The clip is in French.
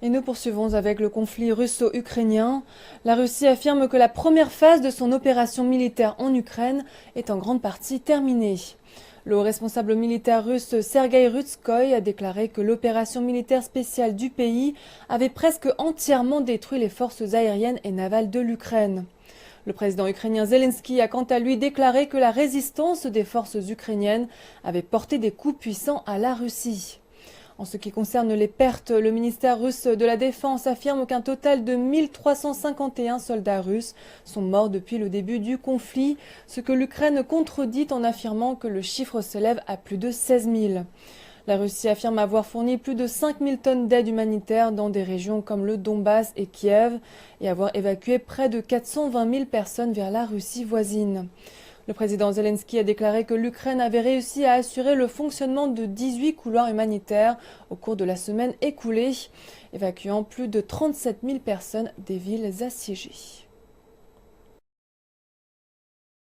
Et nous poursuivons avec le conflit russo-ukrainien. La Russie affirme que la première phase de son opération militaire en Ukraine est en grande partie terminée. Le responsable militaire russe Sergueï Rutskoï a déclaré que l'opération militaire spéciale du pays avait presque entièrement détruit les forces aériennes et navales de l'Ukraine. Le président ukrainien Zelensky a quant à lui déclaré que la résistance des forces ukrainiennes avait porté des coups puissants à la Russie. En ce qui concerne les pertes, le ministère russe de la Défense affirme qu'un total de 1351 soldats russes sont morts depuis le début du conflit, ce que l'Ukraine contredit en affirmant que le chiffre s'élève à plus de 16 000. La Russie affirme avoir fourni plus de 5 000 tonnes d'aide humanitaire dans des régions comme le Donbass et Kiev et avoir évacué près de 420 000 personnes vers la Russie voisine. Le président Zelensky a déclaré que l'Ukraine avait réussi à assurer le fonctionnement de 18 couloirs humanitaires au cours de la semaine écoulée, évacuant plus de 37 000 personnes des villes assiégées.